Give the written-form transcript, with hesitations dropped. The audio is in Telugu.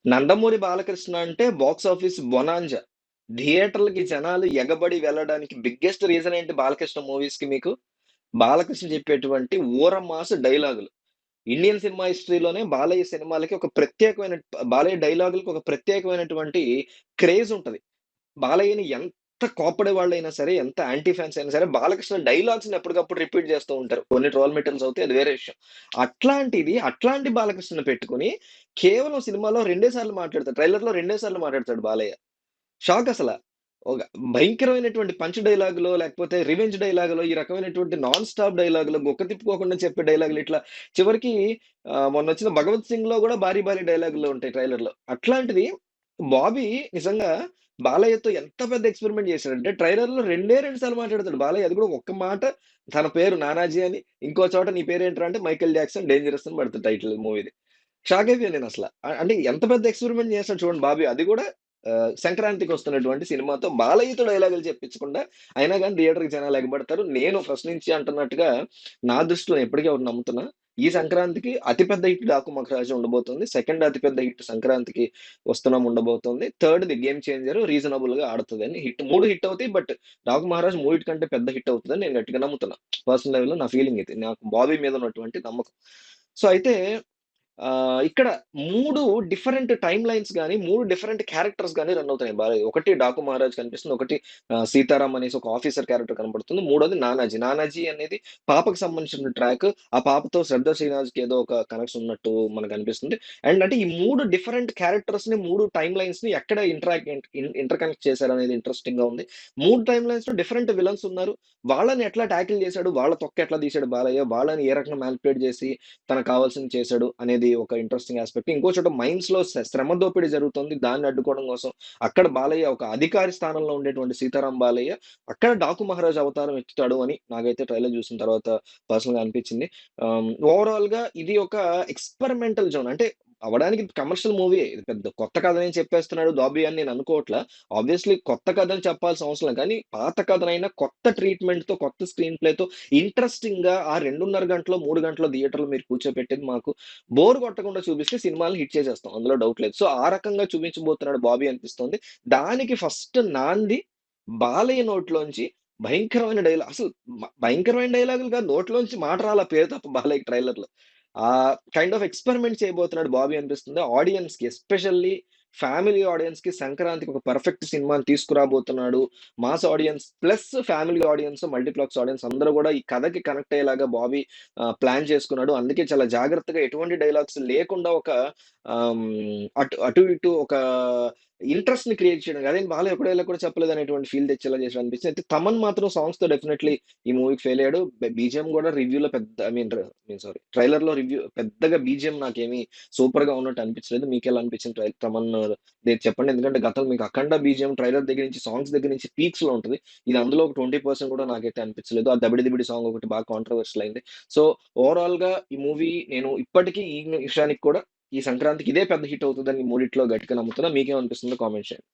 నందమూరి బాలకృష్ణ అంటే బాక్స్ ఆఫీస్ బొనాంజా. థియేటర్లకి జనాలు ఎగబడి వెళ్ళడానికి బిగ్గెస్ట్ రీజన్ ఏంటి బాలకృష్ణ మూవీస్ కి మీకు? బాలకృష్ణ చెప్పేటువంటి ఊర మాస్ డైలాగులు. ఇండియన్ సినిమా హిస్టరీలోనే బాలయ్య సినిమాలకి ఒక ప్రత్యేకమైన బాలయ్య డైలాగులకి ఒక ప్రత్యేకమైనటువంటి క్రేజ్ ఉంటది. బాలయ్యని ఎంత కోప్పడే వాళ్ళైనా సరే, ఎంత యాంటీ ఫ్యాన్స్ అయినా సరే, బాలకృష్ణ డైలాగ్స్‌ని ఎప్పటికప్పుడు రిపీట్ చేస్తూ ఉంటారు. కొన్ని ట్రోల్ మెటీరియల్స్ అవుతాయి. అది వేరే విషయం. అట్లాంటి బాలకృష్ణని పెట్టుకొని కేవలం సినిమాలో రెండే సార్లు మాట్లాడతాడు. ట్రైలర్‌లో రెండే సార్లు మాట్లాడతాడు బాలయ్య. షాక్ అసల. ఒక భయంకరమైనటువంటి పంచ్ డైలాగులో, లేకపోతే రివెంజ్ డైలాగులో, ఈ రకమైనటువంటి నాన్ స్టాప్ డైలాగులు, గుక్క తిప్పుకోకుండా చెప్పే డైలాగులు ఇట్లా చివరికి మొన్నొచ్చిన 'భగవత్ సింగ్‌లో' గూడా భారీ భారీ డైలాగులు ఉంటాయి ట్రైలర్‌లో. అట్లాంటిది బాబీ నిజంగా బాలయ్యతో ఎంత పెద్ద ఎక్స్‌పెరిమెంట్ చేశాడంటే ట్రైలర్‌లో రెండే 2 సార్లు మాట్లాడతాడు బాలయ్య. అది కూడా ఒక్క మాట తన పేరు 'నానాజీ' అని. ఇంకో చోట నీ పేరేంట్రా అంటే 'మైకేల్ జాక్సన్ డేంజరస్' అని పడుతది టైటిల్ మూవీది. షాక్ అయిపోయాను నేనసల. అంటే ఎంత పెద్ద ఎక్స్‌పెరిమెంట్ చేసాడు చూడండి బాబీ. అది కూడా సంక్రాంతికొస్తున్నటువంటి సినిమాతో బాలయ్యతో డైలాగులు చెప్పించకుండా అయినా గాని థియేటర్‌కి జనాలు ఎగబడతారు. నేను ఫస్ట్ నుంచి అంటున్నట్టుగా నా దృష్టిలో నేను ఇప్పటికి ఒకటి నమ్ముతున్నా. ఈ సంక్రాంతికి అతిపెద్ద హిట్ 'డాకు మహారాజా' ఉండబోతుంది. సెకండ్ అతిపెద్ద హిట్ సంక్రాంతికి వస్తున్నాం ఉండబోతుంది. థర్డ్‌ది 'గేమ్ చేంజర్' రీజనబుల్‌గా ఆడతదని. 3 హిట్ అవుతాయి. బట్ 'డాకు మహారాజ్' మూడిటికంటే పెద్ద హిట్ అవుతదని నేను గట్టిగా నమ్ముతున్నా. పర్సనల్ లెవెల్‌లో నా ఫీలింగ్ ఇది. నాకు బాబీ మీద ఉన్నటువంటి నమ్మకం. సో, అయితే ఇక్కడ 3 డిఫరెంట్ టైమ్‌లైన్స్ గాని, 3 డిఫరెంట్ క్యారెక్టర్స్ గాని రన్ అవుతున్నాయి బాలయ్య. ఒకటి 'డాకు మహారాజ్' కనిపిస్తుంది. ఒకటి 'సీతారాం' అనేసి ఒక ఆఫీసర్ క్యారెక్టర్ కనపడుతుంది. మూడోది 'నానాజీ'. 'నానాజీ' అనేది పాపకి సంబంధించిన ట్రాక్. ఆ పాపతో 'శ్రద్ధ శ్రీనాథ్‌కి' ఏదో ఒక కనెక్షన్ ఉన్నట్టు మనకనిపిస్తుంది. అండ్ అంటే ఈ 3 డిఫరెంట్ క్యారెక్టర్స్‌ని 3 టైమ్‌లైన్స్‌ని ఎక్కడ ఇంటర్ కనెక్ట్ చేశారనేది ఇంట్రెస్టింగ్‌గా ఉంది. 3 టైమ్‌లైన్స్‌లో డిఫరెంట్ విలన్స్ ఉన్నారు. వాళ్ళని ఎట్లా టాకిల్ చేశాడు, వాళ్ళ తొక్క ఎట్లా తీశాడు బాలయ్య, వాళ్ళని ఏ రకంగా మానిప్యులేట్ చేసి తనకు కావాల్సింది చేశాడు అనేది ఒక ఇంట్రెస్టింగ్ యాస్పెక్ట్. ఇంకో చోట మైన్స్‌లో శ్రమ దోపిడీ జరుగుతుంది. దాన్ని అడ్డుకోవడం కోసం అక్కడ బాలయ్య ఒక అధికారి స్థానంలో ఉండేటువంటి సీతారాం బాలయ్య అక్కడ డాకు మహారాజ్ అవతారం ఎత్తుతాడు అని నాకైతే ట్రైలర్ చూసిన తర్వాత పర్సనల్‌గా అనిపించింది. ఓవరాల్‌గా ఇది ఒక ఎక్స్‌పెరిమెంటల్ జోన్. అంటే అవ్వడానికి కమర్షియల్ మూవీయే. ఇది పెద్ద కొత్త కథనేం చెప్పేస్తున్నాడు బాబీ అని నేను అనుకోవట్లా. ఆబ్వియస్‌లీ కొత్త కథని చెప్పాల్సిన అవసరం లేదు. కానీ పాత కథనైనా కొత్త ట్రీట్‌మెంట్‌తో, కొత్త స్క్రీన్ ప్లేతో ఇంట్రెస్టింగ్‌గా ఆ 2:30 గంటలో, 3 గంటలో థియేటర్‌లో మీరు కూర్చోపెట్టేది మాకు బోర్ కొట్టకుండా చూపిస్తే సినిమాని హిట్ చేసేస్తాం. అందులో డౌట్ లేదు. సో, ఆ రకంగా చూపించబోతున్నాడు బాబీ అనిపిస్తుంది. దానికి ఫస్ట్ నాంది బాలయ్య నోట్లోంచి అసలు భయంకరమైన డైలాగులు కాదు. నోట్లోంచి మాట రాలా పేరు తప్ప బాలయ్యకి ట్రైలర్‌లో. కైండ్ ఆఫ్ ఎక్స్‌పెరిమెంట్ చేయబోతున్నాడు బాబీ అనిపిస్తుంది. ఆడియన్స్‌కి ఎస్పెషల్లీ ఫ్యామిలీ ఆడియన్స్‌కి సంక్రాంతికి ఒక పర్ఫెక్ట్ సినిమాని తీసుకురాబోతున్నాడు. Mass audience plus family audience, multiplex audience అందరూ గూడా ఈ కథకి కనెక్ట్ అయ్యేలాగా బాబీ ప్లాన్ చేసుకున్నాడు. అందుకే చాలా జాగ్రత్తగా ఎటువంటి డైలాగ్స్ లేకుండా ఒక అటు అటు ఇటు ఒక ఇంట్రెస్ట్‌ని క్రియేట్ చేయడం. అదేంటి బాలయ్య ఒక డైలాగ్ కూడా చెప్పలేదు అనేటువంటి ఫీల్ తెచ్చేలా చేసాడు అనిపించింది. అయితే తమన్ మాత్రం సాంగ్స్‌తో డెఫినైట్లీ ఈ మూవీకి ఫెయిల్ అయ్యాడు. బీజీఎం గూడా రివ్యూలో పెద్ద సారీ ట్రైలర్‌లో పెద్దగా బీజీఎం నాకేమి సూపర్‌గా ఉన్నట్టు అనిపించలేదు. మీకెలా అనిపించింది తమన్ చెప్పండి. ఎందుకంటే గతంలో మీకు 'అఖండ' బీజీఎం ట్రైలర్ దగ్గర నుంచి, సాంగ్స్ దగ్గర నుంచి పీక్స్‌లో ఉంటది. ఇది అందులో ఒక 20% కూడా నాకైతే అనిపించలేదు. ఆ 'దబిడి దిబిడి' సాంగ్ ఒకటి బాగా కాంట్రోవర్షియల్ అయింది. సో, ఓవరాల్‌గా ఈ మూవీ నేను ఇప్పటికి ఈ విషయానికి కూడా ఈ సంక్రాంతికి ఇదే పెద్ద హిట్ అవుతదని మూడిట్లో గట్టిగా నమ్ముతున్నా. మీకేమనిపిస్తుందో కామెంట్ చేయండి.